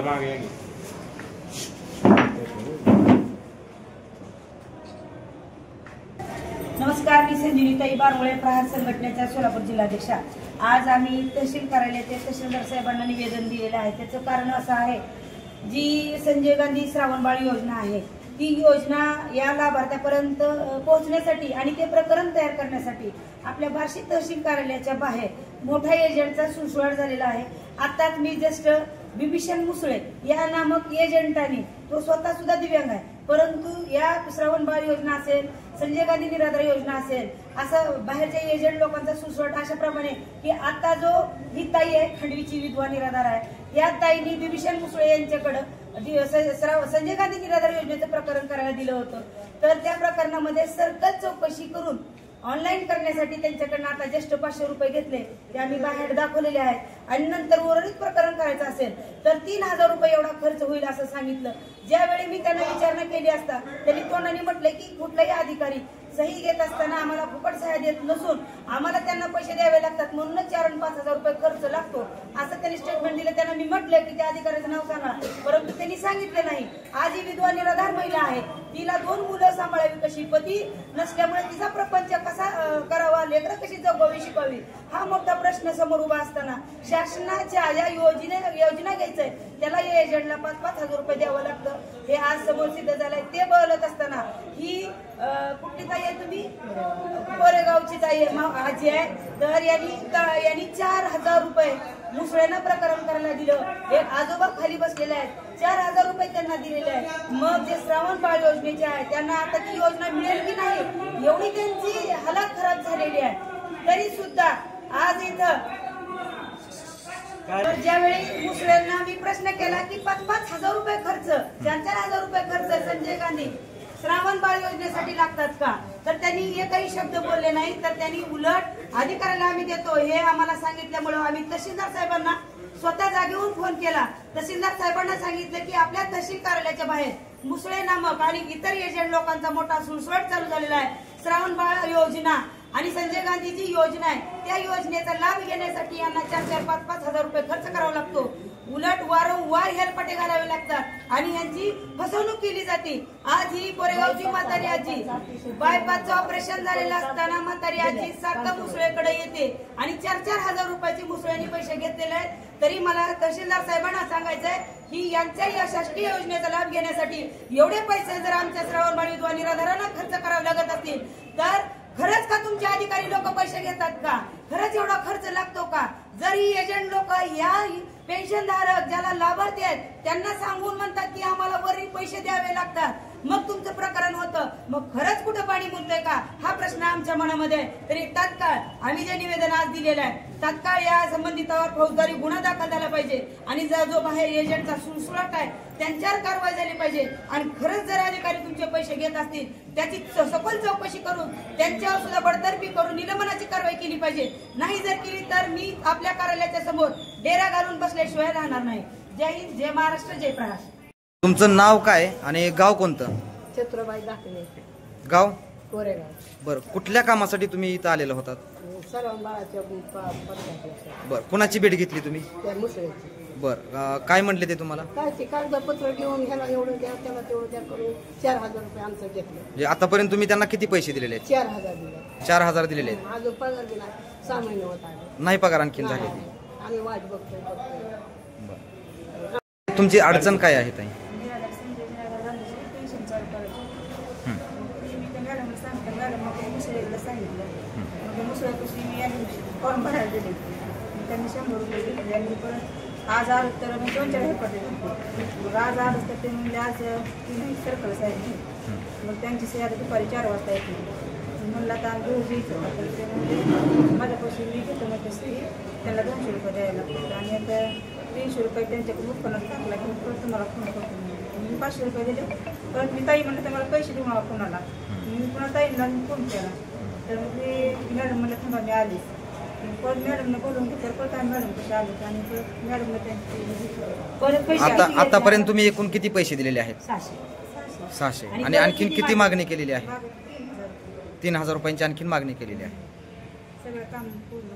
नमस्कार, मी संजीवनीताई बारवळे, प्रहार संघटनेच्या सोलापूर जिल्हाध्यक्षा। आज आम्ही तहसील कार्यालयाचे तहसीलदार साहेबांना निवेदन दिलेलं आहे। त्याचं कारण असं आहे, जी संजय गांधी श्रावणबाळ योजना आहे ती योजना या लाभार्थ्यापर्यंत पोहोचण्यासाठी आणि ते प्रकरण तयार करण्यासाठी आपल्या बार्शी तहसील कार्यालयाच्या बाहेर मोठा एजंटचा सुळसुळाट झालेला आहे। आताच मी जस्ट बिभीषण मुसळे या नामक एजंटाने, तो स्वतः सुद्धा दिव्यांग आहे, परंतु या श्रावणबाळ योजना असेल, संजय गांधी निराधार योजना असेल, असं बाहेरच्या एजंट लोकांचा सुसवट अशाप्रमाणे की आता जो ही ताई आहे खंडवीची विधवा निराधार आहे, या ताईंनी बिभीषण मुसळे यांच्याकडे संजय गांधी निराधार योजनेचं प्रकरण करायला दिलं होतं। तर त्या प्रकरणामध्ये सरकार चौकशी करून ऑनलाईन करण्यासाठी त्यांच्याकडनं आता जस्ट 500 रुपये घेतले, ते आम्ही बाहेर दाखवलेले आहेत। आणि नंतर उर्वरित प्रकरण करायचं असेल तर 3000 रुपये एवढा खर्च होईल असं सांगितलं। ज्यावेळी मी त्यांना विचारणा केली असता त्यांनी तोंडाने म्हटले की कुठलाही अधिकारी सही घेत असताना आम्हाला फुकट सह्या देत नसून आम्हाला त्यांना पैसे द्यावे लागतात, म्हणूनच 4 आणि 5000 रुपये खर्च लागतो असं त्यांनी स्टेटमेंट दिलं। त्यांना मी म्हटलं की त्या अधिकाऱ्याचं नाव सांगा, परंतु त्यांनी सांगितलं नाही। आज ही विधवा निराधार महिला आहे, तिला 2 मुलं सांभाळावी कशी, पती नसल्यामुळे तिचा प्रपंच कसा करावा, लेकरं कशी जगवावी शिकवावी, हा मोठा प्रश्न समोर उभा असताना शासनाच्या या योजना घ्यायचंय त्याला या एजंटला 5-5 हजार रुपये द्यावं लागतं, हे आज समोर सिद्ध झालंय। ते बोलत असताना ही कुठली ताई आहे तुम्ही, कोरेगावची ताई आजी आहे, तर यांनी 4000 रुपये मुसळ्यानं प्रकरण करायला दिलं। एक आजोबा खाली बसलेले आहेत, 4000 रुपये त्यांना दिलेले आहेत। मग जे श्रावणबाळ योजनेचे आहे त्यांना आता ती योजना मिळेल की नाही एवढी त्यांची हालत खराब झालेली आहे। तरी सुद्धा आज इथं ज्यावेळी मुसळ्यांना मी प्रश्न केला की 5-5 हजार रुपये खर्च, 4-4 हजार रुपये खर्च संजय गांधी श्रावणबाळ योजनेसाठी लागतात का, तर त्यांनी एकही शब्द बोलले नाही। तर त्यांनी उलट अधिकाऱ्याला आम्ही देतो हे आम्हाला सांगितल्यामुळे आम्ही तहसीलदार साहेबांना स्वतः जागेवरून फोन केला। तहसीलदार साहेबांना सांगितलं की आपल्या तहसील कार्यालयाच्या बाहेर मुसळे नामक आणि इतर एजंट लोकांचा मोठा सुळसुळाट चालू झालेला आहे। श्रावणबाळ योजना आणि संजय गांधीची योजना आहे, त्या योजनेचा लाभ घेण्यासाठी यांना 4-4, 5-5 हजार रुपये खर्च करावा लागतो। उलट वारंवार हेलपाटे घालावे लागतात आणि यांची फसवणूक केली जाते। आज ही कोरेगावची म्हातारी आजी बायपासचं ऑपरेशन झालेलं असताना म्हातारी आजी सारखं मुसळेकडे येते आणि 4-4 हजार रुपयाची मुसळ्यांनी पैसे घेतलेले आहेत। तरी मला तहसीलदार साहेबांना सांगायचंय की यांच्या या शासकीय योजनेचा लाभ घेण्यासाठी एवढे पैसे जर आमच्या श्रावणबाळ विधवा निराधारांना खर्च करावे लागत असतील तर खरंच का तुमचे अधिकारी लोक पैसे घेतात का, खरंच एवढा खर्च लागतो का? जर ही एजंट लोक या पेन्शनधारक ज्याला लाभार्थी आहेत त्यांना सांगून म्हणतात की आम्हाला वरील पैसे द्यावे लागतात, मग तुमचं प्रकरण होतं, मग खरंच कुठं पाणी मुरतंय का हा प्रश्न आमच्या मनामध्ये आहे। तरी तात्काळ आम्ही जे निवेदन आज दिलेलं आहे तात्काळ या संबंधितावर फौजदारी गुन्हा दाखल झाला पाहिजे आणि जो बाहेर एजंटचा सुळसुळाट आहे त्यांच्यावर कारवाई झाली पाहिजे। आणि खरंच जर अधिकारी तुमचे पैसे घेत असतील त्याची सखोल चौकशी करून त्यांच्यावर सुद्धा बडतर्फी करून निलंबनाची कारवाई केली पाहिजे। नाही जर केली तर मी आपल्या कार्यालयाच्या समोर डेरा घालून बसल्याशिवाय राहणार नाही। जय हिंद, जय महाराष्ट्र, जय प्रहार। तुमचं नाव काय आणि गाव कोणतं? छत्रबाई दाखले, गाव कोरेगाव। बरं, कुठल्या कामासाठी तुम्ही इथं आलेला होतात? श्रावणबाळाच्या बरं, कुणाची भेट घेतली तुम्ही? मुसळ्याची। बरं, काय म्हटले ते तुम्हाला? काय ते कागदपत्र घेऊन ह्याला एवढं द्या त्याला तेवढं द्या करून 4000 रुपये आमचं घेतलं। म्हणजे आतापर्यंत तुम्ही त्यांना किती पैसे दिलेले आहेत? 4000 दिले। 4000 दिलेले आहेत? अजून पगार बी नाही, 6 महिने होत आले नाही पगार आणखीन झाले? आम्ही वाट बघतोय। तुमची अडचण काय आहे ताई? फॉर्म भरायला दिले, त्यांनी 100 रुपये घेतले आणि परत आज आलं तर मी 2-4 हेल्पाटे मग आज आलं तर ते म्हणजे आज नाही सर्कल साहेब, मग त्यांची सही आता दुपारी 4 वाजता येते। म्हणलं आता घेऊ घ्यायचं तर ते म्हणजे माझ्यापासून मी घेतो मग ते सही त्याला 200 रुपये द्यायला लागतात आणि आता 300 रुपये त्यांच्याकडून उत्पन्नात टाकला की परत तुम्हाला फोन करतो। मी 500 रुपये दिले, परत मी ताई म्हणलं तर मला पैसे देऊ मला फोनाला, मी पुन्हा ताईंना फोन केला तर मग ते मॅडम म्हणलं थांबा मी आली, परत मॅडमने बोलून घेतलं, परत आम्ही मॅडम कसे आलो आणि परत मॅडमने परत पैसे आतापर्यंत तुम्ही एकूण किती पैसे दिलेले आहेत? 600 आणि आणखीन किती मागणी केलेली आहे? 3000 रुपयांची आणखीन मागणी केलेली आहे। सगळं काम पूर्ण